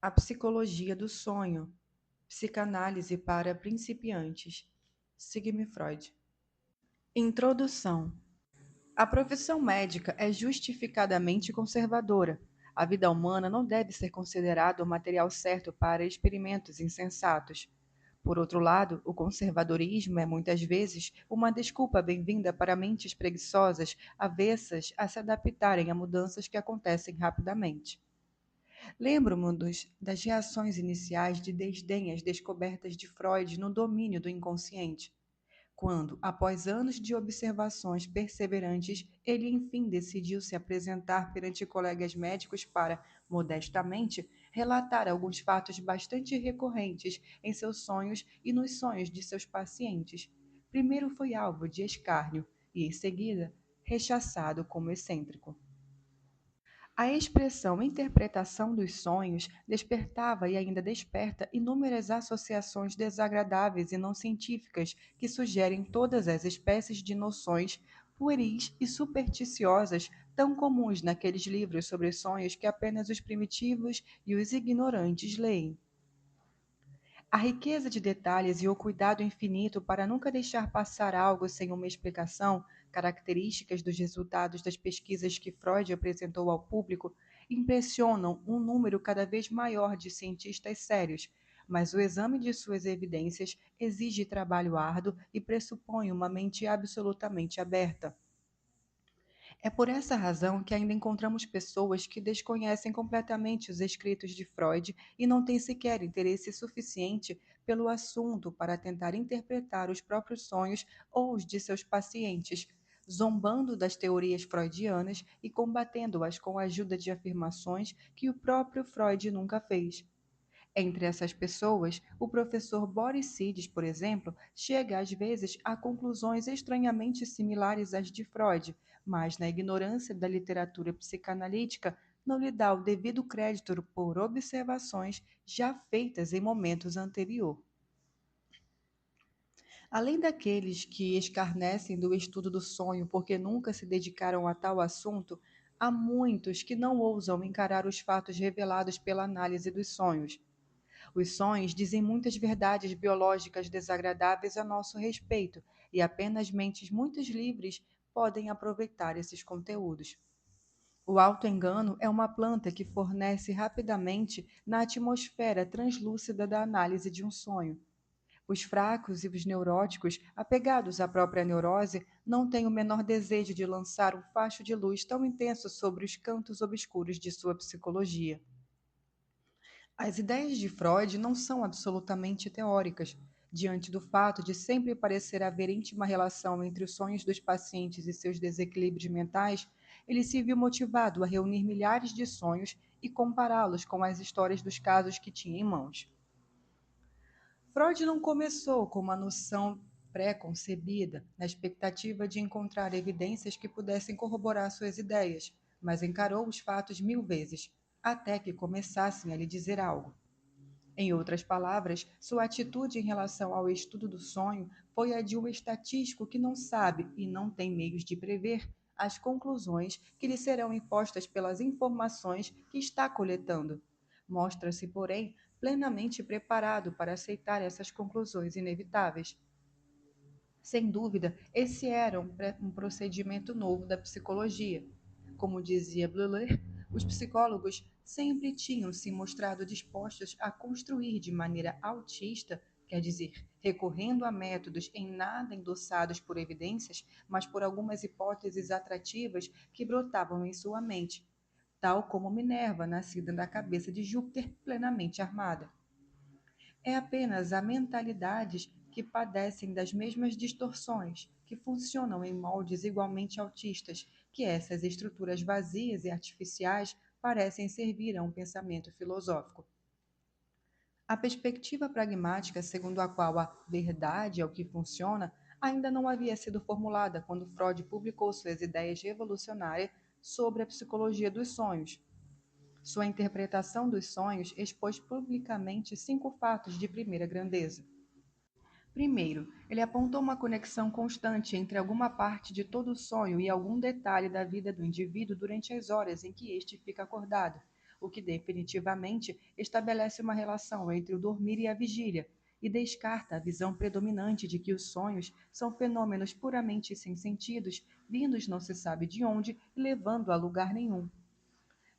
A psicologia do sonho. Psicanálise para principiantes. Sigmund Freud. Introdução. A profissão médica é justificadamente conservadora. A vida humana não deve ser considerada o material certo para experimentos insensatos. Por outro lado, o conservadorismo é muitas vezes uma desculpa bem-vinda para mentes preguiçosas, avessas a se adaptarem a mudanças que acontecem rapidamente. Lembro-me das reações iniciais de desdém às descobertas de Freud no domínio do inconsciente, quando, após anos de observações perseverantes, ele enfim decidiu se apresentar perante colegas médicos para, modestamente, relatar alguns fatos bastante recorrentes em seus sonhos e nos sonhos de seus pacientes. Primeiro foi alvo de escárnio e, em seguida, rechaçado como excêntrico. A expressão interpretação dos sonhos despertava e ainda desperta inúmeras associações desagradáveis e não científicas que sugerem todas as espécies de noções pueris e supersticiosas tão comuns naqueles livros sobre sonhos que apenas os primitivos e os ignorantes leem. A riqueza de detalhes e o cuidado infinito para nunca deixar passar algo sem uma explicação, características dos resultados das pesquisas que Freud apresentou ao público, impressionam um número cada vez maior de cientistas sérios, mas o exame de suas evidências exige trabalho árduo e pressupõe uma mente absolutamente aberta. É por essa razão que ainda encontramos pessoas que desconhecem completamente os escritos de Freud e não têm sequer interesse suficiente pelo assunto para tentar interpretar os próprios sonhos ou os de seus pacientes, zombando das teorias freudianas e combatendo-as com a ajuda de afirmações que o próprio Freud nunca fez. Entre essas pessoas, o professor Boris Cid, por exemplo, chega às vezes a conclusões estranhamente similares às de Freud, mas na ignorância da literatura psicanalítica não lhe dá o devido crédito por observações já feitas em momentos anteriores. Além daqueles que escarnecem do estudo do sonho porque nunca se dedicaram a tal assunto, há muitos que não ousam encarar os fatos revelados pela análise dos sonhos. Os sonhos dizem muitas verdades biológicas desagradáveis a nosso respeito, e apenas mentes muito livres podem aproveitar esses conteúdos. O autoengano é uma planta que fornece rapidamente na atmosfera translúcida da análise de um sonho. Os fracos e os neuróticos, apegados à própria neurose, não têm o menor desejo de lançar um facho de luz tão intenso sobre os cantos obscuros de sua psicologia. As ideias de Freud não são absolutamente teóricas, diante do fato de sempre parecer haver íntima relação entre os sonhos dos pacientes e seus desequilíbrios mentais. Ele se viu motivado a reunir milhares de sonhos e compará-los com as histórias dos casos que tinha em mãos. Freud não começou com uma noção pré-concebida, na expectativa de encontrar evidências que pudessem corroborar suas ideias, mas encarou os fatos 1000 vezes, até que começassem a lhe dizer algo. Em outras palavras, sua atitude em relação ao estudo do sonho foi a de um estatístico que não sabe e não tem meios de prever as conclusões que lhe serão impostas pelas informações que está coletando. Mostra-se, porém, plenamente preparado para aceitar essas conclusões inevitáveis. Sem dúvida, esse era um procedimento novo da psicologia. Como dizia Bleuler, os psicólogos sempre tinham se mostrado dispostos a construir de maneira autista, quer dizer, recorrendo a métodos em nada endossados por evidências, mas por algumas hipóteses atrativas que brotavam em sua mente, tal como Minerva, nascida da cabeça de Júpiter plenamente armada. É apenas a mentalidades que padecem das mesmas distorções, que funcionam em moldes igualmente autistas, que essas estruturas vazias e artificiais parecem servir a um pensamento filosófico. A perspectiva pragmática segundo a qual a verdade é o que funciona ainda não havia sido formulada quando Freud publicou suas ideias revolucionárias sobre a psicologia dos sonhos. Sua interpretação dos sonhos expôs publicamente 5 fatos de primeira grandeza. Primeiro, ele apontou uma conexão constante entre alguma parte de todo o sonho e algum detalhe da vida do indivíduo durante as horas em que este fica acordado, o que definitivamente estabelece uma relação entre o dormir e a vigília, e descarta a visão predominante de que os sonhos são fenômenos puramente sem sentidos, vindos não se sabe de onde e levando a lugar nenhum.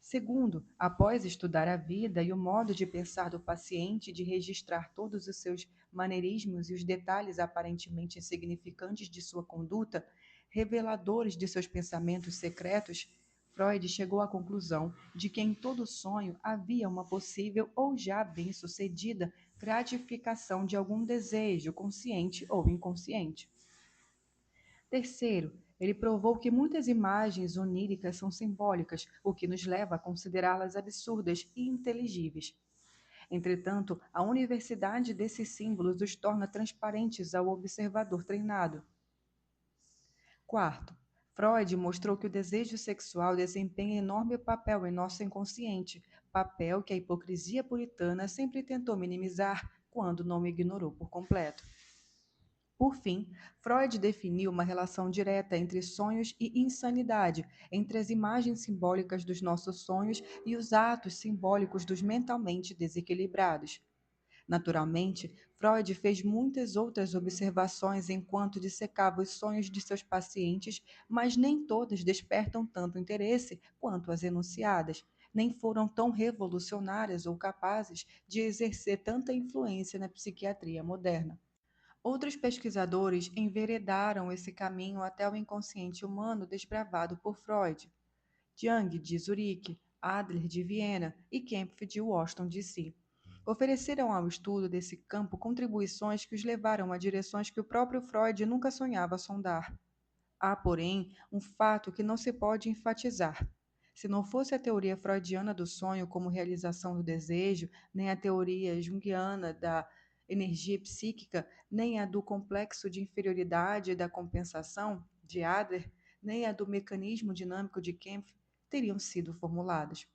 Segundo, após estudar a vida e o modo de pensar do paciente, de registrar todos os seus maneirismos e os detalhes aparentemente insignificantes de sua conduta, reveladores de seus pensamentos secretos, Freud chegou à conclusão de que em todo sonho havia uma possível ou já bem-sucedida gratificação de algum desejo, consciente ou inconsciente. Terceiro, ele provou que muitas imagens oníricas são simbólicas, o que nos leva a considerá-las absurdas e inteligíveis. Entretanto, a universidade desses símbolos os torna transparentes ao observador treinado. Quarto, Freud mostrou que o desejo sexual desempenha enorme papel em nosso inconsciente, papel que a hipocrisia puritana sempre tentou minimizar quando não o ignorou por completo. Por fim, Freud definiu uma relação direta entre sonhos e insanidade, entre as imagens simbólicas dos nossos sonhos e os atos simbólicos dos mentalmente desequilibrados. Naturalmente, Freud fez muitas outras observações enquanto dissecava os sonhos de seus pacientes, mas nem todas despertam tanto interesse quanto as enunciadas, nem foram tão revolucionárias ou capazes de exercer tanta influência na psiquiatria moderna. Outros pesquisadores enveredaram esse caminho até o inconsciente humano desbravado por Freud. Jung, de Zurique, Adler, de Viena e Kempf, de Washington, D.C. Ofereceram ao estudo desse campo contribuições que os levaram a direções que o próprio Freud nunca sonhava sondar. Há, porém, um fato que não se pode enfatizar. Se não fosse a teoria freudiana do sonho como realização do desejo, nem a teoria junguiana da energia psíquica, nem a do complexo de inferioridade e da compensação, de Adler, nem a do mecanismo dinâmico de Kempf, teriam sido formuladas.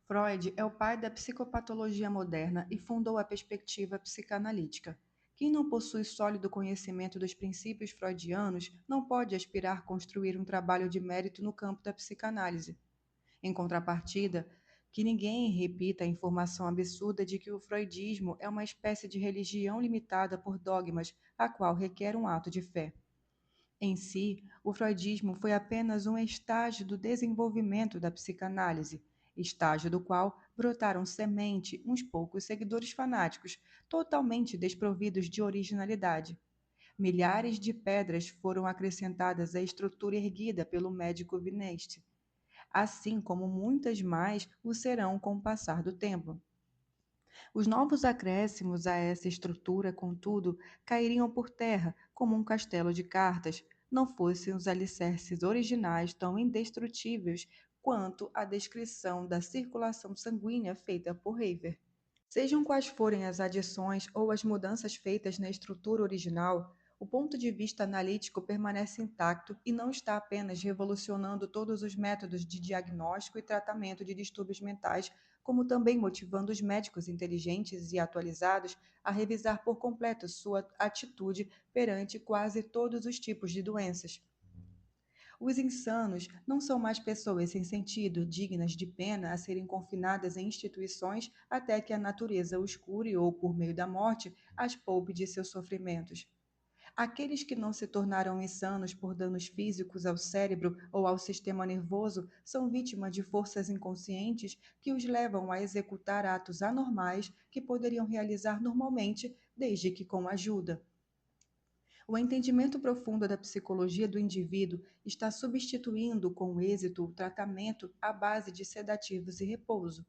Freud é o pai da psicopatologia moderna e fundou a perspectiva psicanalítica. Quem não possui sólido conhecimento dos princípios freudianos não pode aspirar a construir um trabalho de mérito no campo da psicanálise. Em contrapartida, que ninguém repita a informação absurda de que o freudismo é uma espécie de religião limitada por dogmas, a qual requer um ato de fé. Em si, o freudismo foi apenas um estágio do desenvolvimento da psicanálise, estágio do qual brotaram semente uns poucos seguidores fanáticos, totalmente desprovidos de originalidade. Milhares de pedras foram acrescentadas à estrutura erguida pelo médico Vineste, assim como muitas mais o serão com o passar do tempo. Os novos acréscimos a essa estrutura, contudo, cairiam por terra como um castelo de cartas, não fossem os alicerces originais tão indestrutíveis quanto a descrição da circulação sanguínea feita por Haver. Sejam quais forem as adições ou as mudanças feitas na estrutura original, o ponto de vista analítico permanece intacto e não está apenas revolucionando todos os métodos de diagnóstico e tratamento de distúrbios mentais, como também motivando os médicos inteligentes e atualizados a revisar por completo sua atitude perante quase todos os tipos de doenças. Os insanos não são mais pessoas sem sentido, dignas de pena a serem confinadas em instituições até que a natureza os cure ou, por meio da morte, as poupe de seus sofrimentos. Aqueles que não se tornaram insanos por danos físicos ao cérebro ou ao sistema nervoso são vítimas de forças inconscientes que os levam a executar atos anormais que poderiam realizar normalmente, desde que com ajuda. O entendimento profundo da psicologia do indivíduo está substituindo com êxito o tratamento à base de sedativos e repouso.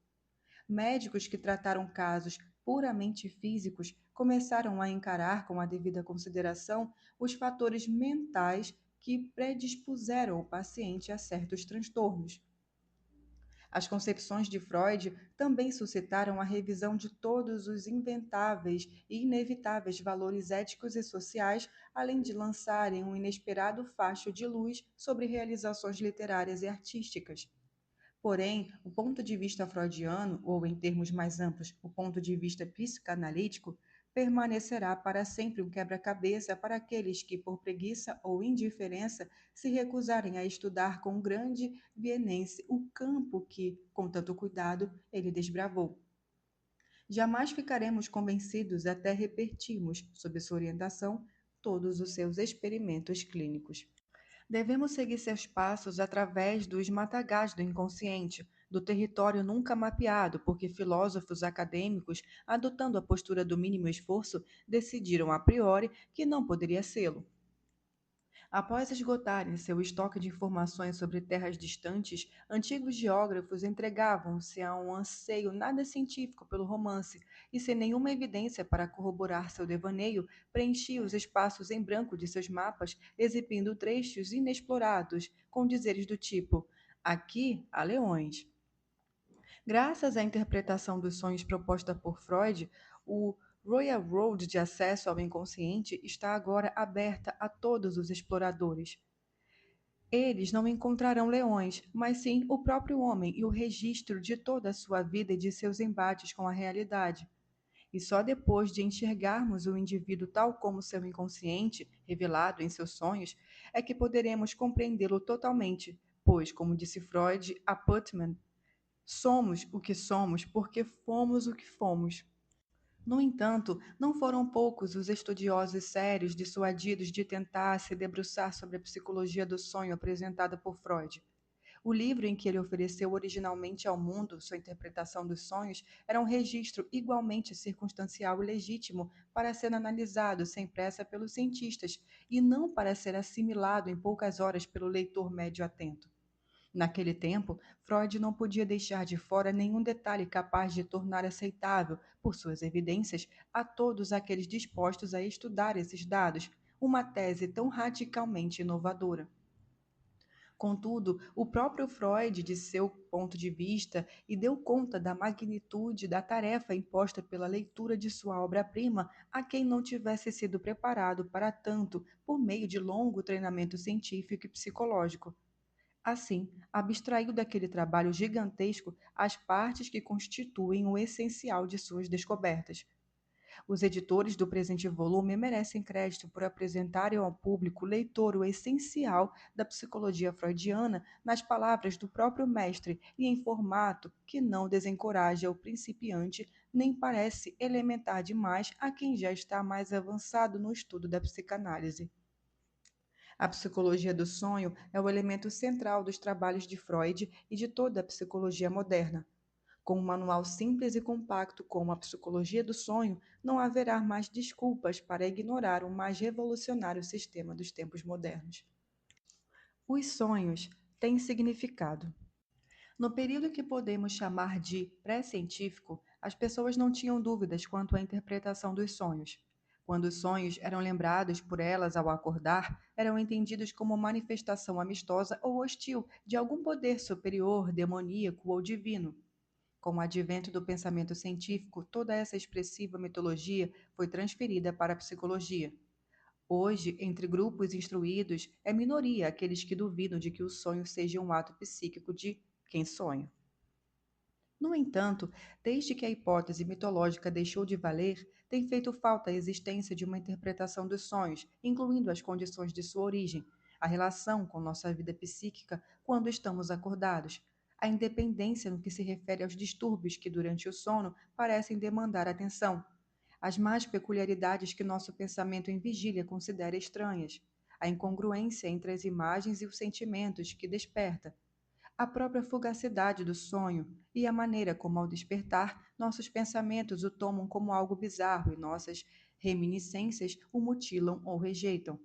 Médicos que trataram casos puramente físicos começaram a encarar com a devida consideração os fatores mentais que predispuseram o paciente a certos transtornos. As concepções de Freud também suscitaram a revisão de todos os inventáveis e inevitáveis valores éticos e sociais, além de lançarem um inesperado facho de luz sobre realizações literárias e artísticas. Porém, o ponto de vista freudiano, ou em termos mais amplos, o ponto de vista psicanalítico, permanecerá para sempre um quebra-cabeça para aqueles que, por preguiça ou indiferença, se recusarem a estudar com grande veemência o campo que, com tanto cuidado, ele desbravou. Jamais ficaremos convencidos até repetirmos, sob sua orientação, todos os seus experimentos clínicos. Devemos seguir seus passos através dos matagais do inconsciente, do território nunca mapeado, porque filósofos acadêmicos, adotando a postura do mínimo esforço, decidiram a priori que não poderia sê-lo. Após esgotarem seu estoque de informações sobre terras distantes, antigos geógrafos entregavam-se a um anseio nada científico pelo romance e, sem nenhuma evidência para corroborar seu devaneio, preenchiam os espaços em branco de seus mapas, exibindo trechos inexplorados, com dizeres do tipo: aqui há leões. Graças à interpretação dos sonhos proposta por Freud, o Royal Road de acesso ao inconsciente está agora aberta a todos os exploradores. Eles não encontrarão leões, mas sim o próprio homem e o registro de toda a sua vida e de seus embates com a realidade. E só depois de enxergarmos o indivíduo tal como seu inconsciente, revelado em seus sonhos, é que poderemos compreendê-lo totalmente, pois, como disse Freud a Putman, somos o que somos porque fomos o que fomos. No entanto, não foram poucos os estudiosos sérios dissuadidos de tentar se debruçar sobre a psicologia do sonho apresentada por Freud. O livro em que ele ofereceu originalmente ao mundo sua interpretação dos sonhos era um registro igualmente circunstancial e legítimo para ser analisado sem pressa pelos cientistas e não para ser assimilado em poucas horas pelo leitor médio atento. Naquele tempo, Freud não podia deixar de fora nenhum detalhe capaz de tornar aceitável, por suas evidências, a todos aqueles dispostos a estudar esses dados, uma tese tão radicalmente inovadora. Contudo, o próprio Freud, de seu ponto de vista, e deu conta da magnitude da tarefa imposta pela leitura de sua obra-prima a quem não tivesse sido preparado para tanto por meio de longo treinamento científico e psicológico. Assim, abstraiu daquele trabalho gigantesco as partes que constituem o essencial de suas descobertas. Os editores do presente volume merecem crédito por apresentarem ao público leitor o essencial da psicologia freudiana nas palavras do próprio mestre e em formato que não desencoraja o principiante nem parece elementar demais a quem já está mais avançado no estudo da psicanálise. A psicologia do sonho é o elemento central dos trabalhos de Freud e de toda a psicologia moderna. Com um manual simples e compacto como a psicologia do sonho, não haverá mais desculpas para ignorar o mais revolucionário sistema dos tempos modernos. Os sonhos têm significado. No período que podemos chamar de pré-científico, as pessoas não tinham dúvidas quanto à interpretação dos sonhos. Quando os sonhos eram lembrados por elas ao acordar, eram entendidos como manifestação amistosa ou hostil de algum poder superior, demoníaco ou divino. Com o advento do pensamento científico, toda essa expressiva mitologia foi transferida para a psicologia. Hoje, entre grupos instruídos, é minoria aqueles que duvidam de que o sonho seja um ato psíquico de quem sonha. No entanto, desde que a hipótese mitológica deixou de valer, tem feito falta a existência de uma interpretação dos sonhos, incluindo as condições de sua origem, a relação com nossa vida psíquica quando estamos acordados, a independência no que se refere aos distúrbios que, durante o sono, parecem demandar atenção, as más peculiaridades que nosso pensamento em vigília considera estranhas, a incongruência entre as imagens e os sentimentos que desperta, a própria fugacidade do sonho e a maneira como, ao despertar, nossos pensamentos o tomam como algo bizarro e nossas reminiscências o mutilam ou rejeitam.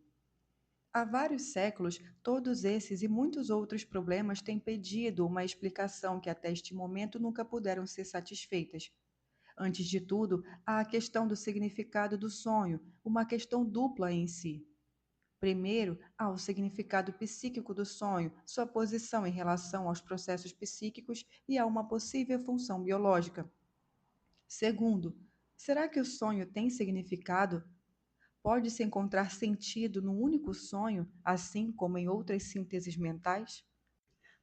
Há vários séculos, todos esses e muitos outros problemas têm pedido uma explicação que até este momento nunca puderam ser satisfeitas. Antes de tudo, há a questão do significado do sonho, uma questão dupla em si. Primeiro, há o significado psíquico do sonho, sua posição em relação aos processos psíquicos e a uma possível função biológica. Segundo, será que o sonho tem significado? Pode-se encontrar sentido num único sonho, assim como em outras sínteses mentais?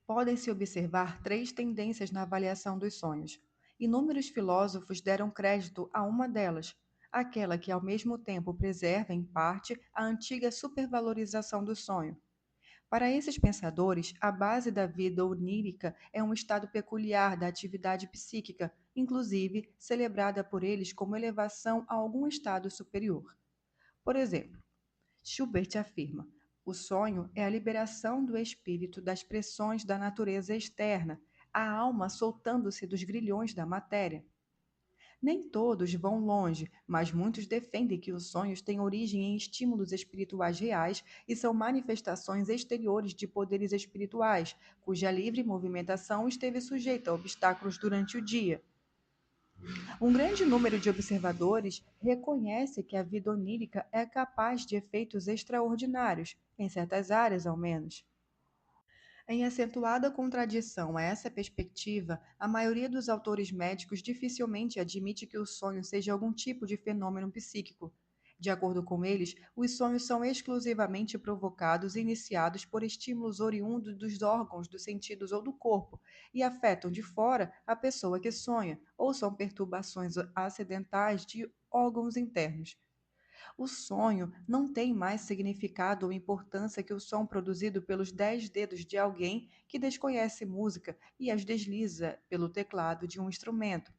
Podem-se observar três tendências na avaliação dos sonhos. Inúmeros filósofos deram crédito a uma delas, aquela que ao mesmo tempo preserva, em parte, a antiga supervalorização do sonho. Para esses pensadores, a base da vida onírica é um estado peculiar da atividade psíquica, inclusive celebrada por eles como elevação a algum estado superior. Por exemplo, Schubert afirma: o sonho é a liberação do espírito das pressões da natureza externa, a alma soltando-se dos grilhões da matéria. Nem todos vão longe, mas muitos defendem que os sonhos têm origem em estímulos espirituais reais e são manifestações exteriores de poderes espirituais, cuja livre movimentação esteve sujeita a obstáculos durante o dia. Um grande número de observadores reconhece que a vida onírica é capaz de efeitos extraordinários, em certas áreas ao menos. Em acentuada contradição a essa perspectiva, a maioria dos autores médicos dificilmente admite que o sonho seja algum tipo de fenômeno psíquico. De acordo com eles, os sonhos são exclusivamente provocados e iniciados por estímulos oriundos dos órgãos, dos sentidos ou do corpo, e afetam de fora a pessoa que sonha, ou são perturbações acidentais de órgãos internos. O sonho não tem mais significado ou importância que o som produzido pelos 10 dedos de alguém que desconhece música e as desliza pelo teclado de um instrumento.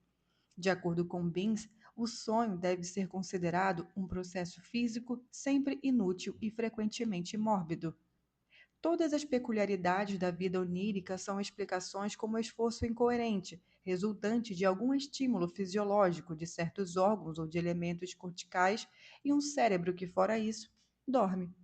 De acordo com Binns, o sonho deve ser considerado um processo físico sempre inútil e frequentemente mórbido. Todas as peculiaridades da vida onírica são explicações como esforço incoerente, resultante de algum estímulo fisiológico de certos órgãos ou de elementos corticais, e um cérebro que, fora isso, dorme.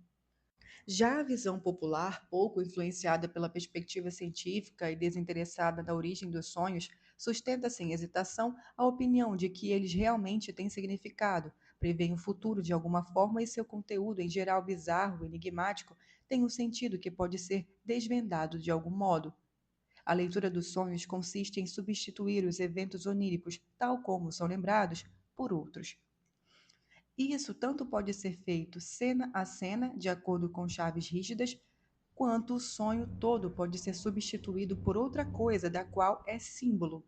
Já a visão popular, pouco influenciada pela perspectiva científica e desinteressada da origem dos sonhos, sustenta sem hesitação a opinião de que eles realmente têm significado, prevêem o futuro de alguma forma e seu conteúdo, em geral bizarro, enigmático, tem um sentido que pode ser desvendado de algum modo. A leitura dos sonhos consiste em substituir os eventos oníricos, tal como são lembrados, por outros. Isso tanto pode ser feito cena a cena, de acordo com chaves rígidas, quanto o sonho todo pode ser substituído por outra coisa da qual é símbolo.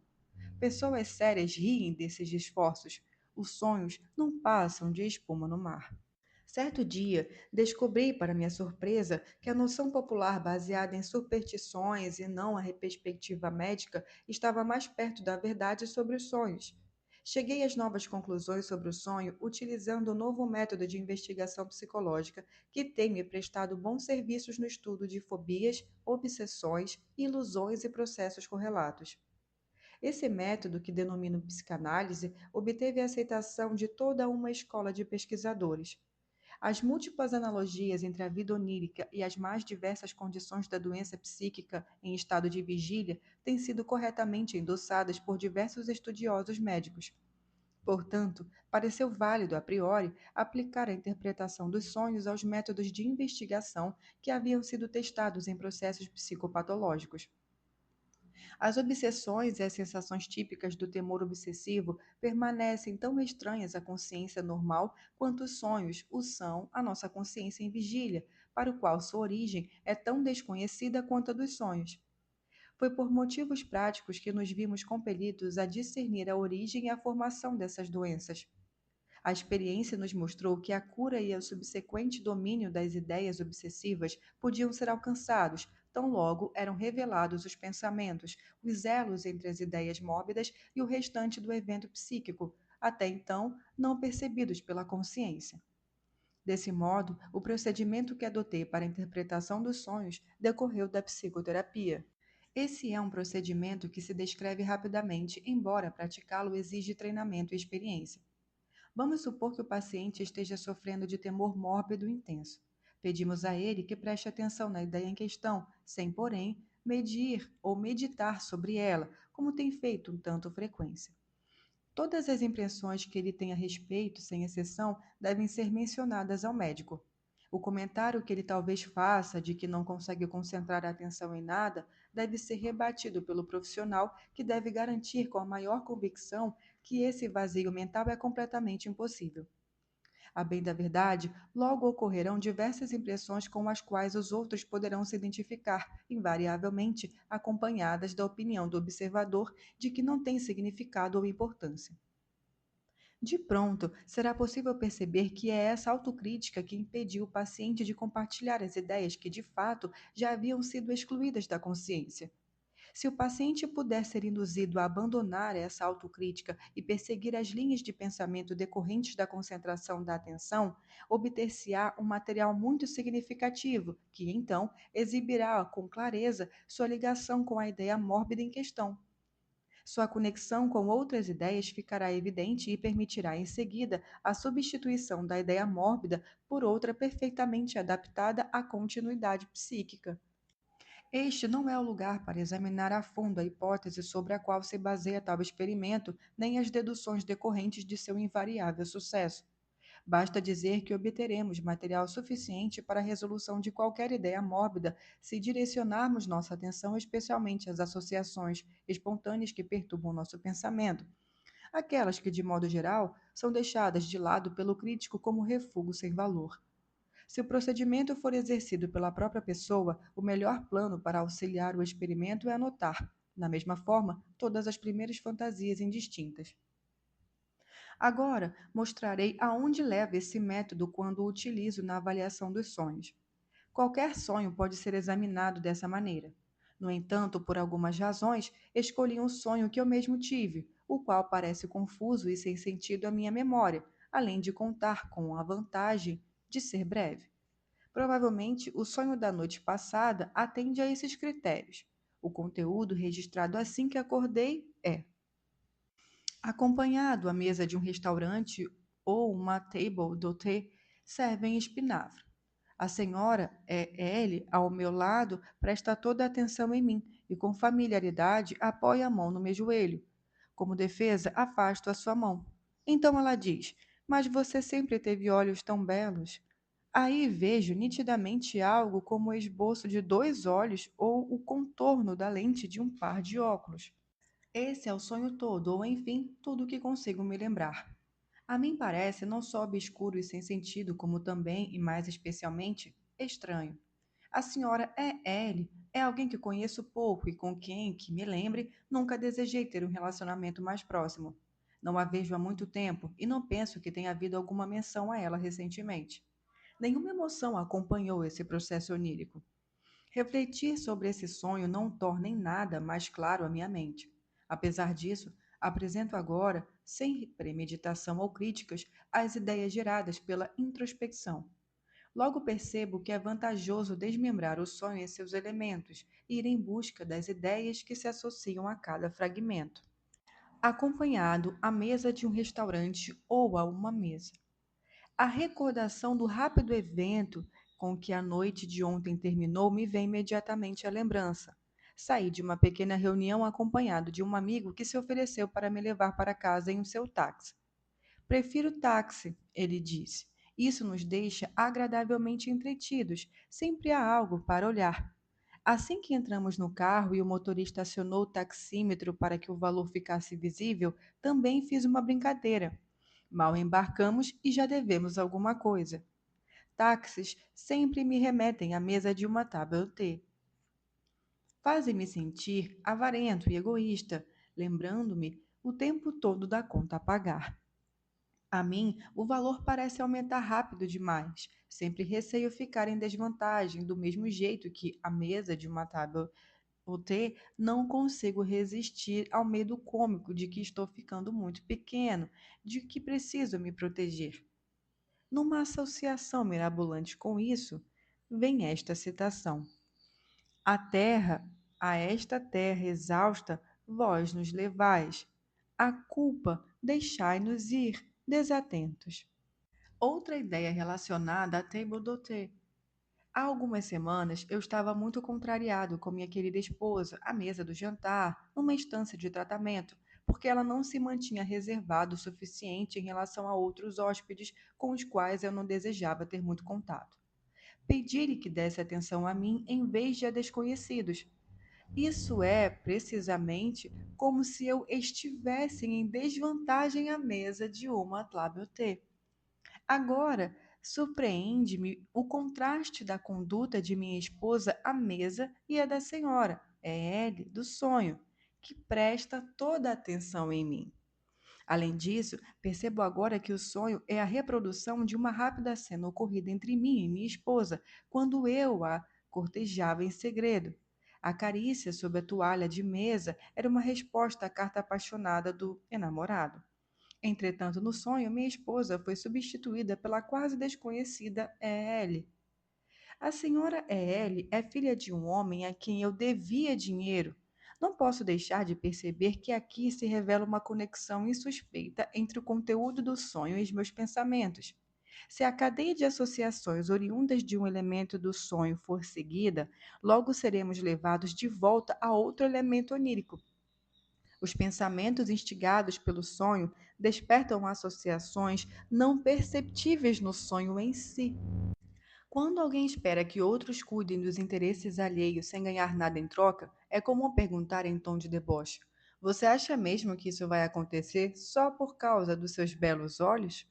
Pessoas sérias riem desses esforços. Os sonhos não passam de espuma no mar. Certo dia, descobri, para minha surpresa, que a noção popular baseada em superstições e não a perspectiva médica estava mais perto da verdade sobre os sonhos. Cheguei às novas conclusões sobre o sonho utilizando o novo método de investigação psicológica que tem me prestado bons serviços no estudo de fobias, obsessões, ilusões e processos correlatos. Esse método, que denomino psicanálise, obteve a aceitação de toda uma escola de pesquisadores. As múltiplas analogias entre a vida onírica e as mais diversas condições da doença psíquica em estado de vigília têm sido corretamente endossadas por diversos estudiosos médicos. Portanto, pareceu válido, a priori, aplicar a interpretação dos sonhos aos métodos de investigação que haviam sido testados em processos psicopatológicos. As obsessões e as sensações típicas do temor obsessivo permanecem tão estranhas à consciência normal quanto os sonhos o são à nossa consciência em vigília, para o qual sua origem é tão desconhecida quanto a dos sonhos. Foi por motivos práticos que nos vimos compelidos a discernir a origem e a formação dessas doenças. A experiência nos mostrou que a cura e o subsequente domínio das ideias obsessivas podiam ser alcançados, tão logo eram revelados os pensamentos, os elos entre as ideias mórbidas e o restante do evento psíquico, até então não percebidos pela consciência. Desse modo, o procedimento que adotei para a interpretação dos sonhos decorreu da psicoterapia. Esse é um procedimento que se descreve rapidamente, embora praticá-lo exige treinamento e experiência. Vamos supor que o paciente esteja sofrendo de temor mórbido intenso. Pedimos a ele que preste atenção na ideia em questão, sem, porém, medir ou meditar sobre ela, como tem feito com tanta frequência. Todas as impressões que ele tem a respeito, sem exceção, devem ser mencionadas ao médico. O comentário que ele talvez faça de que não consegue concentrar a atenção em nada deve ser rebatido pelo profissional, que deve garantir com a maior convicção que esse vazio mental é completamente impossível. A bem da verdade, logo ocorrerão diversas impressões com as quais os outros poderão se identificar, invariavelmente acompanhadas da opinião do observador de que não tem significado ou importância. De pronto, será possível perceber que é essa autocrítica que impediu o paciente de compartilhar as ideias que, de fato, já haviam sido excluídas da consciência. Se o paciente puder ser induzido a abandonar essa autocrítica e perseguir as linhas de pensamento decorrentes da concentração da atenção, obter-se-á um material muito significativo, que então exibirá com clareza sua ligação com a ideia mórbida em questão. Sua conexão com outras ideias ficará evidente e permitirá, em seguida, a substituição da ideia mórbida por outra perfeitamente adaptada à continuidade psíquica. Este não é o lugar para examinar a fundo a hipótese sobre a qual se baseia tal experimento, nem as deduções decorrentes de seu invariável sucesso. Basta dizer que obteremos material suficiente para a resolução de qualquer ideia mórbida se direcionarmos nossa atenção especialmente às associações espontâneas que perturbam nosso pensamento, aquelas que, de modo geral, são deixadas de lado pelo crítico como refúgio sem valor. Se o procedimento for exercido pela própria pessoa, o melhor plano para auxiliar o experimento é anotar, na mesma forma, todas as primeiras fantasias indistintas. Agora, mostrarei aonde leva esse método quando o utilizo na avaliação dos sonhos. Qualquer sonho pode ser examinado dessa maneira. No entanto, por algumas razões, escolhi um sonho que eu mesmo tive, o qual parece confuso e sem sentido à minha memória, além de contar com a vantagem de ser breve. Provavelmente, o sonho da noite passada atende a esses critérios. O conteúdo registrado assim que acordei é: acompanhado à mesa de um restaurante ou uma table d'hôte, servem espinafre. A senhora L, ao meu lado, presta toda a atenção em mim e, com familiaridade, apoia a mão no meu joelho. Como defesa, afasto a sua mão. Então ela diz: Mas você sempre teve olhos tão belos. Aí vejo nitidamente algo como o esboço de dois olhos ou o contorno da lente de um par de óculos. Esse é o sonho todo, ou enfim, tudo o que consigo me lembrar. A mim parece não só obscuro e sem sentido, como também, e mais especialmente, estranho. A senhora E.L. é alguém que conheço pouco e com quem, que me lembre, nunca desejei ter um relacionamento mais próximo. Não a vejo há muito tempo e não penso que tenha havido alguma menção a ela recentemente. Nenhuma emoção acompanhou esse processo onírico. Refletir sobre esse sonho não torna em nada mais claro a minha mente. Apesar disso, apresento agora, sem premeditação ou críticas, as ideias geradas pela introspecção. Logo percebo que é vantajoso desmembrar o sonho em seus elementos e ir em busca das ideias que se associam a cada fragmento. Acompanhado à mesa de um restaurante ou a uma mesa. A recordação do rápido evento com que a noite de ontem terminou me vem imediatamente à lembrança. Saí de uma pequena reunião acompanhado de um amigo que se ofereceu para me levar para casa em um seu táxi. Prefiro táxi, ele disse. Isso nos deixa agradavelmente entretidos, sempre há algo para olhar. Assim que entramos no carro e o motorista acionou o taxímetro para que o valor ficasse visível, também fiz uma brincadeira. Mal embarcamos e já devemos alguma coisa. Táxis sempre me remetem à mesa de uma table. Fazem-me sentir avarento e egoísta, lembrando-me o tempo todo da conta a pagar. A mim, o valor parece aumentar rápido demais. Sempre receio ficar em desvantagem, do mesmo jeito que à mesa de uma table não consigo resistir ao medo cômico de que estou ficando muito pequeno, de que preciso me proteger. Numa associação mirabolante com isso, vem esta citação: A terra, a esta terra exausta, vós nos levais. A culpa deixai-nos ir, desatentos. Outra ideia relacionada à table d'hôte. Há algumas semanas eu estava muito contrariado com minha querida esposa à mesa do jantar, numa instância de tratamento, porque ela não se mantinha reservada o suficiente em relação a outros hóspedes com os quais eu não desejava ter muito contato. Pedi-lhe que desse atenção a mim em vez de a desconhecidos. Isso é, precisamente, como se eu estivesse em desvantagem à mesa de uma table. Agora, surpreende-me o contraste da conduta de minha esposa à mesa e a da senhora, é ele, do sonho, que presta toda a atenção em mim. Além disso, percebo agora que o sonho é a reprodução de uma rápida cena ocorrida entre mim e minha esposa quando eu a cortejava em segredo. A carícia sob a toalha de mesa era uma resposta à carta apaixonada do enamorado. Entretanto, no sonho, minha esposa foi substituída pela quase desconhecida E.L. A senhora E.L. é filha de um homem a quem eu devia dinheiro. Não posso deixar de perceber que aqui se revela uma conexão insuspeita entre o conteúdo do sonho e os meus pensamentos. Se a cadeia de associações oriundas de um elemento do sonho for seguida, logo seremos levados de volta a outro elemento onírico. Os pensamentos instigados pelo sonho despertam associações não perceptíveis no sonho em si. Quando alguém espera que outros cuidem dos interesses alheios sem ganhar nada em troca, é comum perguntar em tom de deboche: Você acha mesmo que isso vai acontecer só por causa dos seus belos olhos?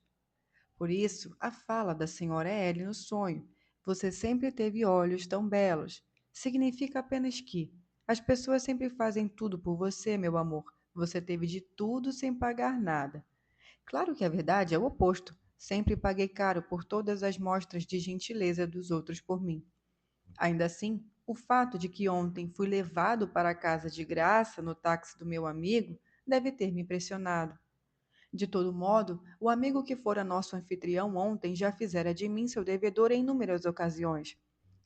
Por isso, a fala da senhora Ellie no sonho, você sempre teve olhos tão belos, significa apenas que as pessoas sempre fazem tudo por você, meu amor. Você teve de tudo sem pagar nada. Claro que a verdade é o oposto. Sempre paguei caro por todas as mostras de gentileza dos outros por mim. Ainda assim, o fato de que ontem fui levado para casa de graça no táxi do meu amigo deve ter me impressionado. De todo modo, o amigo que fora nosso anfitrião ontem já fizera de mim seu devedor em inúmeras ocasiões.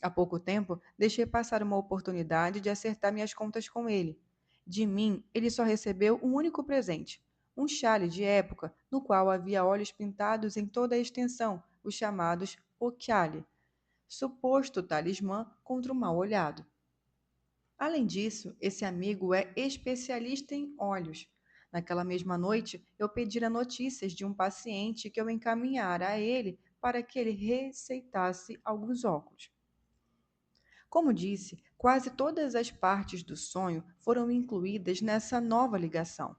Há pouco tempo, deixei passar uma oportunidade de acertar minhas contas com ele. De mim, ele só recebeu um único presente, um chale de época, no qual havia olhos pintados em toda a extensão, os chamados occhiali, suposto talismã contra o mal olhado. Além disso, esse amigo é especialista em olhos. Naquela mesma noite, eu pedira notícias de um paciente que eu encaminhara a ele para que ele receitasse alguns óculos. Como disse, quase todas as partes do sonho foram incluídas nessa nova ligação.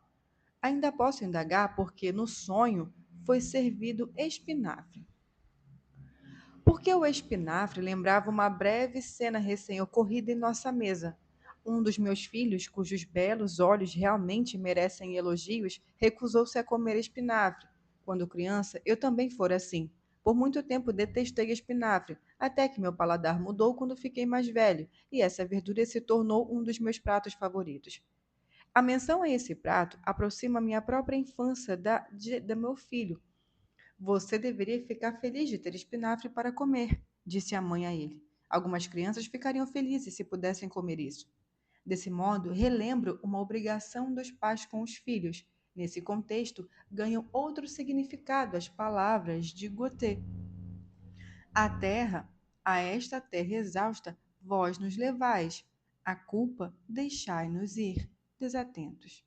Ainda posso indagar porque no sonho foi servido espinafre. Porque o espinafre lembrava uma breve cena recém-ocorrida em nossa mesa. Um dos meus filhos, cujos belos olhos realmente merecem elogios, recusou-se a comer espinafre. Quando criança, eu também fora assim. Por muito tempo detestei espinafre, até que meu paladar mudou quando fiquei mais velho, e essa verdura se tornou um dos meus pratos favoritos. A menção a esse prato aproxima minha própria infância da meu filho. Você deveria ficar feliz de ter espinafre para comer, disse a mãe a ele. Algumas crianças ficariam felizes se pudessem comer isso. Desse modo, relembro uma obrigação dos pais com os filhos. Nesse contexto, ganham outro significado as palavras de Goethe. A terra, a esta terra exausta, vós nos levais. A culpa deixai-nos ir, desatentos.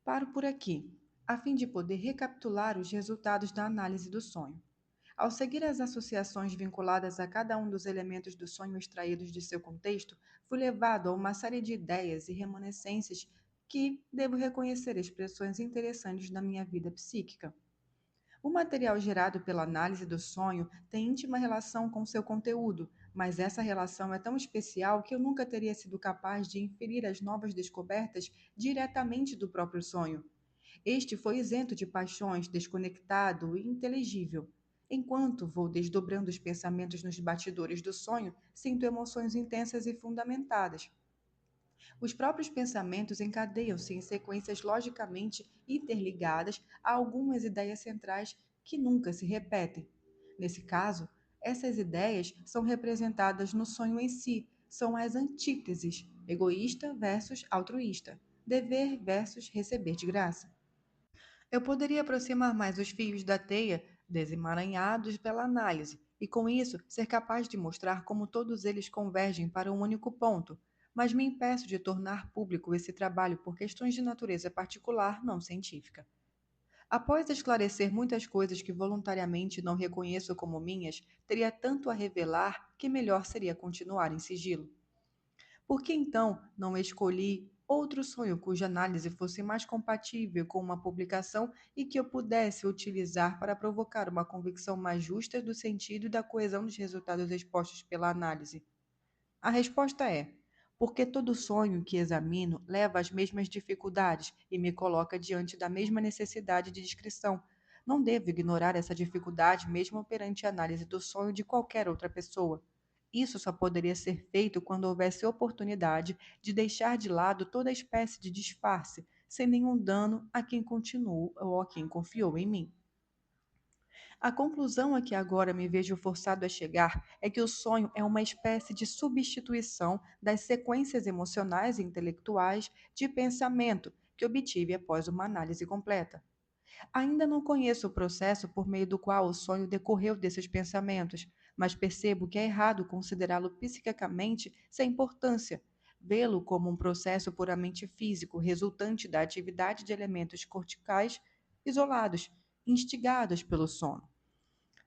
Paro por aqui, a fim de poder recapitular os resultados da análise do sonho. Ao seguir as associações vinculadas a cada um dos elementos do sonho extraídos de seu contexto, fui levado a uma série de ideias e reminiscências que, devo reconhecer, expressões interessantes da minha vida psíquica. O material gerado pela análise do sonho tem íntima relação com seu conteúdo, mas essa relação é tão especial que eu nunca teria sido capaz de inferir as novas descobertas diretamente do próprio sonho. Este foi isento de paixões, desconectado e inteligível. Enquanto vou desdobrando os pensamentos nos bastidores do sonho, sinto emoções intensas e fundamentadas. Os próprios pensamentos encadeiam-se em sequências logicamente interligadas a algumas ideias centrais que nunca se repetem. Nesse caso, essas ideias são representadas no sonho em si, são as antíteses, egoísta versus altruísta, dever versus receber de graça. Eu poderia aproximar mais os fios da teia, desemaranhados pela análise, e com isso ser capaz de mostrar como todos eles convergem para um único ponto, mas me impeço de tornar público esse trabalho por questões de natureza particular, não científica. Após esclarecer muitas coisas que voluntariamente não reconheço como minhas, teria tanto a revelar que melhor seria continuar em sigilo. Por que então não escolhi outro sonho cuja análise fosse mais compatível com uma publicação e que eu pudesse utilizar para provocar uma convicção mais justa do sentido e da coesão dos resultados expostos pela análise? A resposta é: Porque todo sonho que examino leva às mesmas dificuldades e me coloca diante da mesma necessidade de descrição. Não devo ignorar essa dificuldade mesmo perante a análise do sonho de qualquer outra pessoa. Isso só poderia ser feito quando houvesse oportunidade de deixar de lado toda espécie de disfarce, sem nenhum dano a quem continuou ou a quem confiou em mim. A conclusão a que agora me vejo forçado a chegar é que o sonho é uma espécie de substituição das sequências emocionais e intelectuais de pensamento que obtive após uma análise completa. Ainda não conheço o processo por meio do qual o sonho decorreu desses pensamentos, mas percebo que é errado considerá-lo psiquicamente sem importância, vê-lo como um processo puramente físico, resultante da atividade de elementos corticais isolados, instigados pelo sono.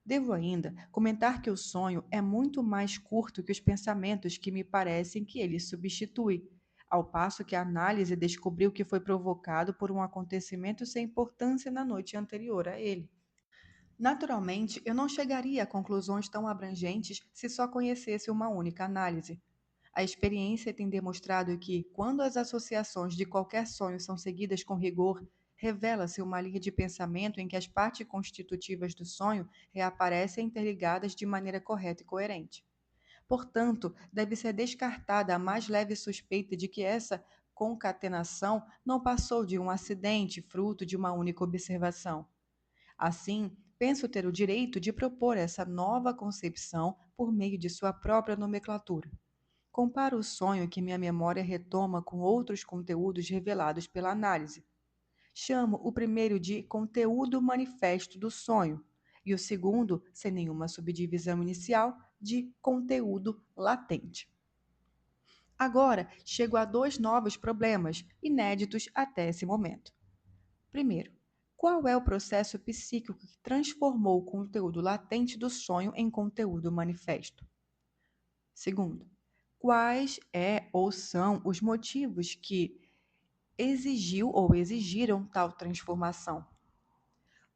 Devo ainda comentar que o sonho é muito mais curto que os pensamentos que me parecem que ele substitui, ao passo que a análise descobriu que foi provocado por um acontecimento sem importância na noite anterior a ele. Naturalmente, eu não chegaria a conclusões tão abrangentes se só conhecesse uma única análise. A experiência tem demonstrado que, quando as associações de qualquer sonho são seguidas com rigor, revela-se uma linha de pensamento em que as partes constitutivas do sonho reaparecem interligadas de maneira correta e coerente. Portanto, deve ser descartada a mais leve suspeita de que essa concatenação não passou de um acidente fruto de uma única observação. Assim, penso ter o direito de propor essa nova concepção por meio de sua própria nomenclatura. Comparo o sonho que minha memória retoma com outros conteúdos revelados pela análise. Chamo o primeiro de conteúdo manifesto do sonho e o segundo, sem nenhuma subdivisão inicial, de conteúdo latente. Agora, chego a dois novos problemas, inéditos até esse momento. Primeiro, qual é o processo psíquico que transformou o conteúdo latente do sonho em conteúdo manifesto? Segundo, quais ou são os motivos que exigiu ou exigiram tal transformação?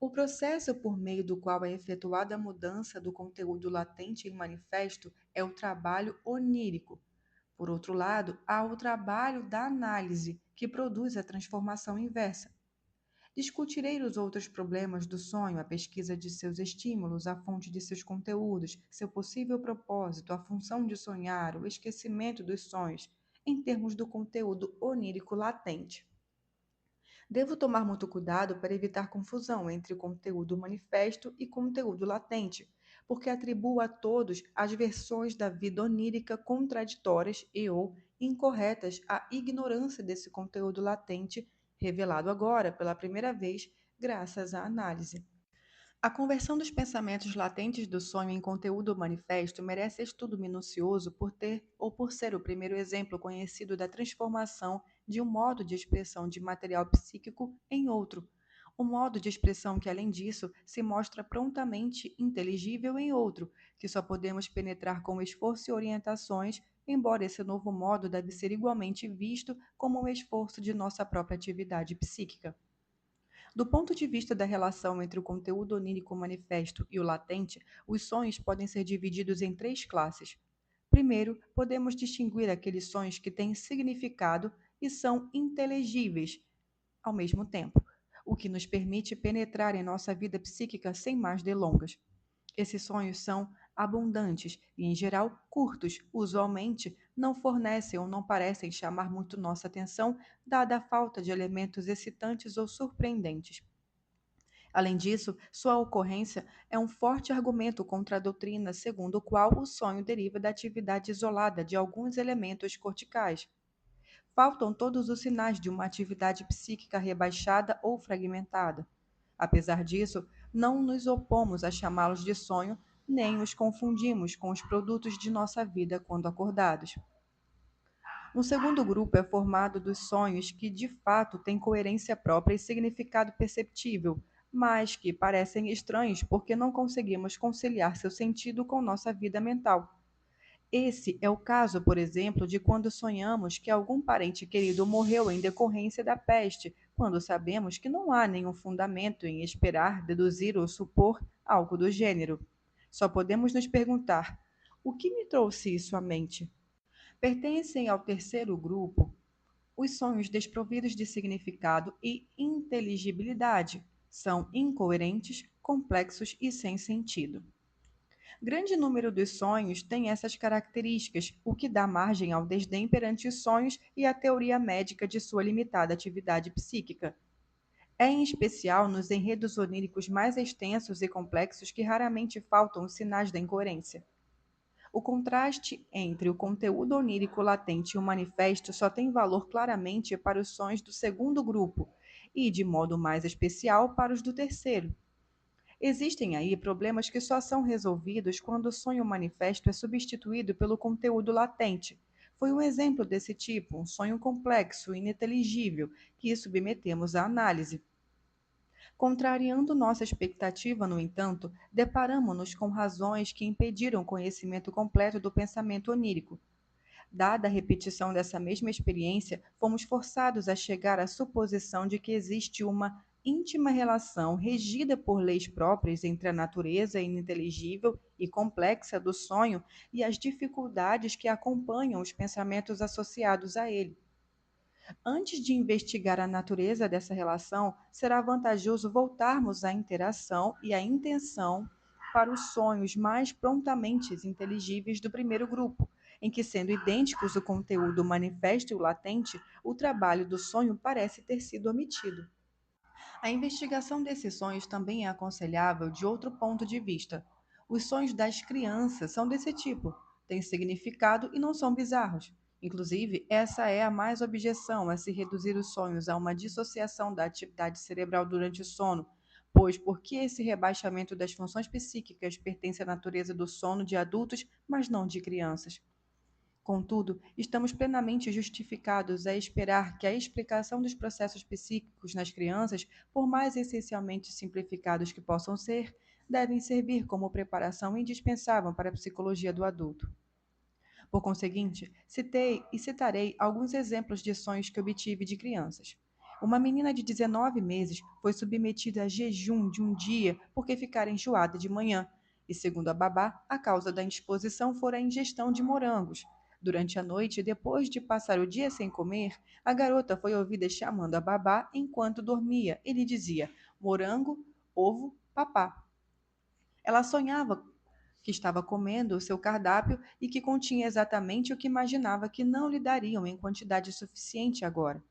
O processo por meio do qual é efetuada a mudança do conteúdo latente em manifesto é o trabalho onírico. Por outro lado, há o trabalho da análise, que produz a transformação inversa. Discutirei os outros problemas do sonho, a pesquisa de seus estímulos, a fonte de seus conteúdos, seu possível propósito, a função de sonhar, o esquecimento dos sonhos, em termos do conteúdo onírico latente. Devo tomar muito cuidado para evitar confusão entre conteúdo manifesto e conteúdo latente, porque atribuo a todos as versões da vida onírica contraditórias ou incorretas à ignorância desse conteúdo latente, revelado agora pela primeira vez, graças à análise. A conversão dos pensamentos latentes do sonho em conteúdo manifesto merece estudo minucioso por ter ou por ser o primeiro exemplo conhecido da transformação de um modo de expressão de material psíquico em outro. Um modo de expressão que, além disso, se mostra prontamente inteligível em outro, que só podemos penetrar com esforço e orientações, embora esse novo modo deve ser igualmente visto como um esforço de nossa própria atividade psíquica. Do ponto de vista da relação entre o conteúdo onírico manifesto e o latente, os sonhos podem ser divididos em três classes. Primeiro, podemos distinguir aqueles sonhos que têm significado e são inteligíveis ao mesmo tempo, o que nos permite penetrar em nossa vida psíquica sem mais delongas. Esses sonhos são abundantes e, em geral, curtos, usualmente não fornecem ou não parecem chamar muito nossa atenção, dada a falta de elementos excitantes ou surpreendentes. Além disso, sua ocorrência é um forte argumento contra a doutrina segundo o qual o sonho deriva da atividade isolada de alguns elementos corticais. Faltam todos os sinais de uma atividade psíquica rebaixada ou fragmentada. Apesar disso, não nos opomos a chamá-los de sonho, nem os confundimos com os produtos de nossa vida quando acordados. Um segundo grupo é formado dos sonhos que, de fato, têm coerência própria e significado perceptível, mas que parecem estranhos porque não conseguimos conciliar seu sentido com nossa vida mental. Esse é o caso, por exemplo, de quando sonhamos que algum parente querido morreu em decorrência da peste, quando sabemos que não há nenhum fundamento em esperar, deduzir ou supor algo do gênero. Só podemos nos perguntar: o que me trouxe isso à mente? Pertencem ao terceiro grupo os sonhos desprovidos de significado e inteligibilidade. São incoerentes, complexos e sem sentido. Grande número dos sonhos tem essas características, o que dá margem ao desdém perante os sonhos e à teoria médica de sua limitada atividade psíquica. É em especial nos enredos oníricos mais extensos e complexos que raramente faltam os sinais da incoerência. O contraste entre o conteúdo onírico latente e o manifesto só tem valor claramente para os sonhos do segundo grupo e, de modo mais especial, para os do terceiro. Existem aí problemas que só são resolvidos quando o sonho manifesto é substituído pelo conteúdo latente. Foi um exemplo desse tipo, um sonho complexo, ininteligível, que submetemos à análise. Contrariando nossa expectativa, no entanto, deparamo-nos com razões que impediram o conhecimento completo do pensamento onírico. Dada a repetição dessa mesma experiência, fomos forçados a chegar à suposição de que existe uma íntima relação regida por leis próprias entre a natureza ininteligível e complexa do sonho e as dificuldades que acompanham os pensamentos associados a ele. Antes de investigar a natureza dessa relação, será vantajoso voltarmos à interação e à intenção para os sonhos mais prontamente inteligíveis do primeiro grupo, em que, sendo idênticos o conteúdo manifesto e o latente, o trabalho do sonho parece ter sido omitido. A investigação desses sonhos também é aconselhável de outro ponto de vista. Os sonhos das crianças são desse tipo, têm significado e não são bizarros. Inclusive, essa é a mais objeção a se reduzir os sonhos a uma dissociação da atividade cerebral durante o sono, pois por que esse rebaixamento das funções psíquicas pertence à natureza do sono de adultos, mas não de crianças? Contudo, estamos plenamente justificados a esperar que a explicação dos processos psíquicos nas crianças, por mais essencialmente simplificados que possam ser, devem servir como preparação indispensável para a psicologia do adulto. Por conseguinte, citei e citarei alguns exemplos de sonhos que obtive de crianças. Uma menina de 19 meses foi submetida a jejum de um dia porque ficara enjoada de manhã, e segundo a babá, a causa da indisposição fora a ingestão de morangos. Durante a noite, depois de passar o dia sem comer, a garota foi ouvida chamando a babá enquanto dormia e lhe dizia: morango, ovo, papá. Ela sonhava que estava comendo o seu cardápio e que continha exatamente o que imaginava que não lhe dariam em quantidade suficiente agora.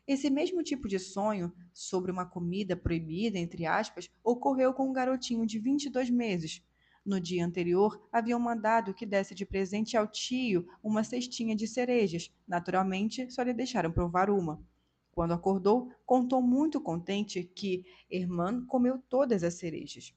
Esse mesmo tipo de sonho, sobre uma comida proibida, entre aspas, ocorreu com um garotinho de 22 meses. No dia anterior, haviam mandado que desse de presente ao tio uma cestinha de cerejas. Naturalmente, só lhe deixaram provar uma. Quando acordou, contou muito contente que Herman comeu todas as cerejas.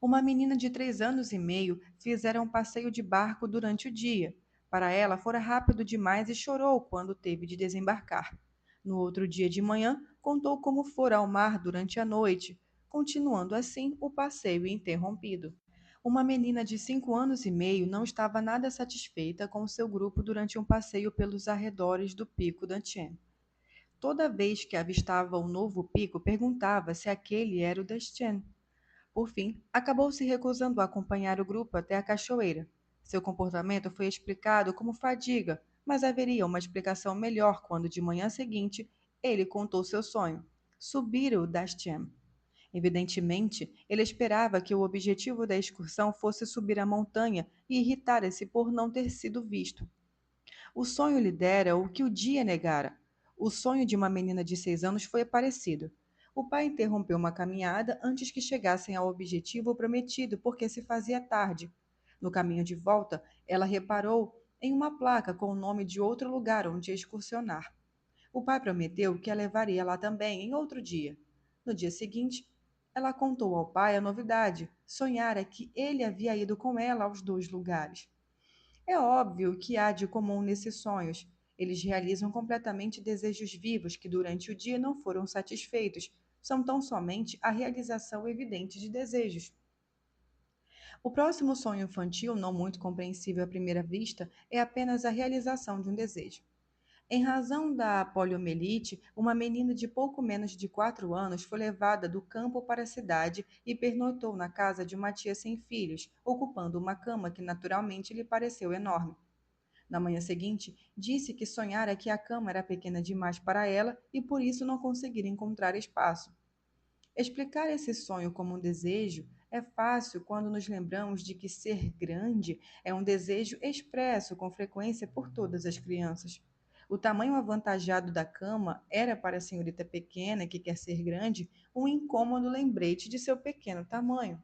Uma menina de 3 anos e meio fizera um passeio de barco durante o dia. Para ela, fora rápido demais e chorou quando teve de desembarcar. No outro dia de manhã, contou como fora ao mar durante a noite, continuando assim o passeio interrompido. Uma menina de 5 anos e meio não estava nada satisfeita com seu grupo durante um passeio pelos arredores do Pico d'Antien. Toda vez que avistava um novo pico, perguntava se aquele era o d'Antien. Por fim, acabou se recusando a acompanhar o grupo até a cachoeira. Seu comportamento foi explicado como fadiga, mas haveria uma explicação melhor quando, de manhã seguinte, ele contou seu sonho: subir o Dastiem. Evidentemente, ele esperava que o objetivo da excursão fosse subir a montanha e irritara-se por não ter sido visto. O sonho lhe dera o que o dia negara. O sonho de uma menina de 6 anos foi parecido. O pai interrompeu uma caminhada antes que chegassem ao objetivo prometido, porque se fazia tarde. No caminho de volta, ela reparou em uma placa com o nome de outro lugar onde ia excursionar. O pai prometeu que a levaria lá também em outro dia. No dia seguinte, ela contou ao pai a novidade. Sonhara que ele havia ido com ela aos dois lugares. É óbvio que há de comum nesses sonhos. Eles realizam completamente desejos vivos que durante o dia não foram satisfeitos. São tão somente a realização evidente de desejos. O próximo sonho infantil, não muito compreensível à primeira vista, é apenas a realização de um desejo. Em razão da poliomielite, uma menina de pouco menos de 4 anos foi levada do campo para a cidade e pernoitou na casa de uma tia sem filhos, ocupando uma cama que naturalmente lhe pareceu enorme. Na manhã seguinte, disse que sonhara que a cama era pequena demais para ela e por isso não conseguira encontrar espaço. Explicar esse sonho como um desejo é fácil quando nos lembramos de que ser grande é um desejo expresso com frequência por todas as crianças. O tamanho avantajado da cama era para a senhorita pequena que quer ser grande um incômodo lembrete de seu pequeno tamanho.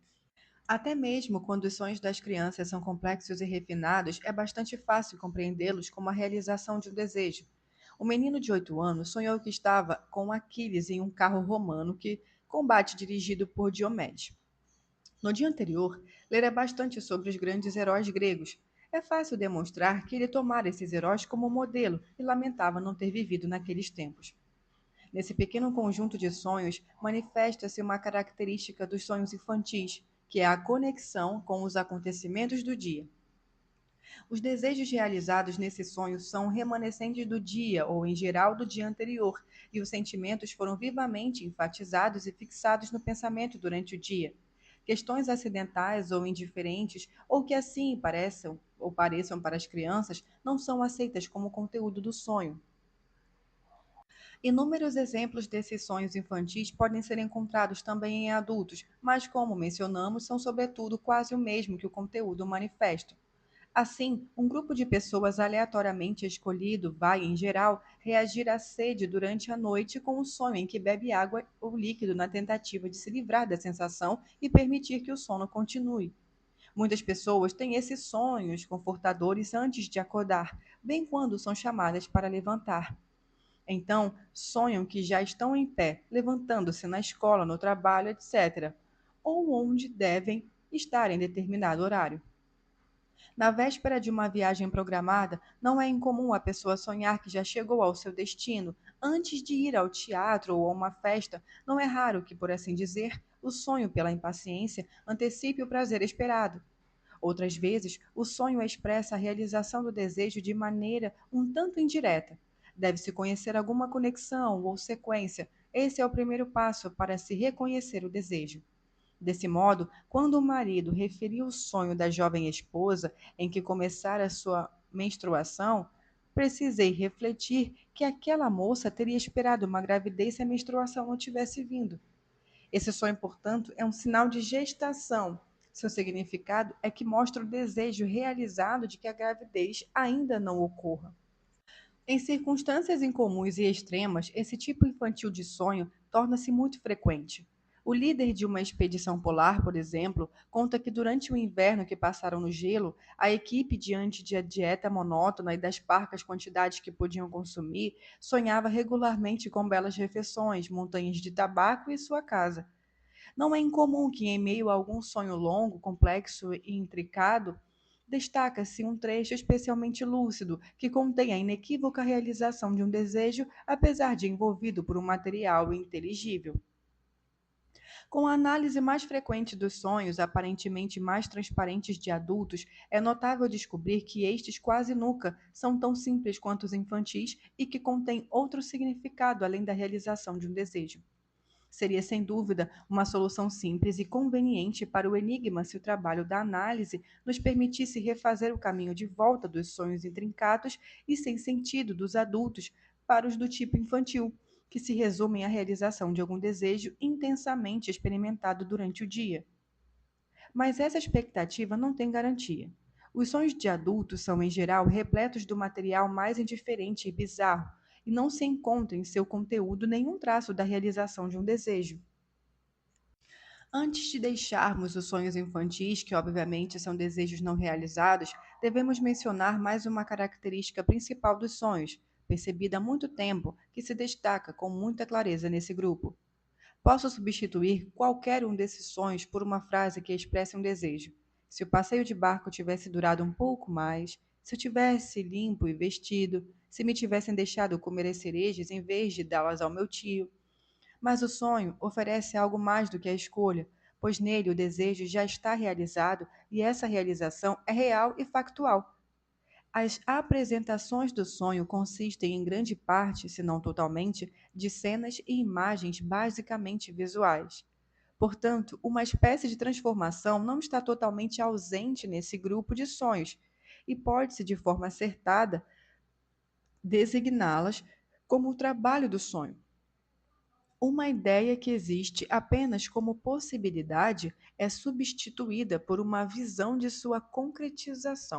Até mesmo quando os sonhos das crianças são complexos e refinados, é bastante fácil compreendê-los como a realização de um desejo. O menino de 8 anos sonhou que estava com Aquiles em um carro romano que combate dirigido por Diomedes. No dia anterior, lera bastante sobre os grandes heróis gregos. É fácil demonstrar que ele tomara esses heróis como modelo e lamentava não ter vivido naqueles tempos. Nesse pequeno conjunto de sonhos, manifesta-se uma característica dos sonhos infantis, que é a conexão com os acontecimentos do dia. Os desejos realizados nesse sonho são remanescentes do dia, ou em geral do dia anterior, e os sentimentos foram vivamente enfatizados e fixados no pensamento durante o dia. Questões acidentais ou indiferentes, ou que assim pareçam para as crianças, não são aceitas como conteúdo do sonho. Inúmeros exemplos desses sonhos infantis podem ser encontrados também em adultos, mas, como mencionamos, são sobretudo quase o mesmo que o conteúdo manifesto. Assim, um grupo de pessoas aleatoriamente escolhido vai, em geral, reagir à sede durante a noite com o sonho em que bebe água ou líquido na tentativa de se livrar da sensação e permitir que o sono continue. Muitas pessoas têm esses sonhos confortadores antes de acordar, bem quando são chamadas para levantar. Então, sonham que já estão em pé, levantando-se na escola, no trabalho, etc., ou onde devem estar em determinado horário. Na véspera de uma viagem programada, não é incomum a pessoa sonhar que já chegou ao seu destino. Antes de ir ao teatro ou a uma festa, não é raro que, por assim dizer, o sonho pela impaciência antecipe o prazer esperado. Outras vezes, o sonho expressa a realização do desejo de maneira um tanto indireta. Deve-se conhecer alguma conexão ou sequência. Esse é o primeiro passo para se reconhecer o desejo. Desse modo, quando o marido referiu o sonho da jovem esposa em que começara sua menstruação, precisei refletir que aquela moça teria esperado uma gravidez se a menstruação não tivesse vindo. Esse sonho, portanto, é um sinal de gestação. Seu significado é que mostra o desejo realizado de que a gravidez ainda não ocorra. Em circunstâncias incomuns e extremas, esse tipo infantil de sonho torna-se muito frequente. O líder de uma expedição polar, por exemplo, conta que durante o inverno que passaram no gelo, a equipe, diante de a dieta monótona e das parcas quantidades que podiam consumir, sonhava regularmente com belas refeições, montanhas de tabaco e sua casa. Não é incomum que, em meio a algum sonho longo, complexo e intricado, destaca-se um trecho especialmente lúcido, que contém a inequívoca realização de um desejo, apesar de envolvido por um material inteligível. Com a análise mais frequente dos sonhos, aparentemente mais transparentes de adultos, é notável descobrir que estes quase nunca são tão simples quanto os infantis e que contêm outro significado além da realização de um desejo. Seria, sem dúvida, uma solução simples e conveniente para o enigma se o trabalho da análise nos permitisse refazer o caminho de volta dos sonhos intrincados e sem sentido dos adultos para os do tipo infantil, que se resumem à realização de algum desejo intensamente experimentado durante o dia. Mas essa expectativa não tem garantia. Os sonhos de adultos são, em geral, repletos do material mais indiferente e bizarro, e não se encontra em seu conteúdo nenhum traço da realização de um desejo. Antes de deixarmos os sonhos infantis, que obviamente são desejos não realizados, devemos mencionar mais uma característica principal dos sonhos, percebida há muito tempo, que se destaca com muita clareza nesse grupo. Posso substituir qualquer um desses sonhos por uma frase que expresse um desejo. Se o passeio de barco tivesse durado um pouco mais, se eu tivesse limpo e vestido, se me tivessem deixado comer as cerejas em vez de dá-las ao meu tio. Mas o sonho oferece algo mais do que a escolha, pois nele o desejo já está realizado e essa realização é real e factual. As apresentações do sonho consistem em grande parte, se não totalmente, de cenas e imagens basicamente visuais. Portanto, uma espécie de transformação não está totalmente ausente nesse grupo de sonhos. e pode-se, de forma acertada, designá-las como o trabalho do sonho. Uma ideia que existe apenas como possibilidade é substituída por uma visão de sua concretização.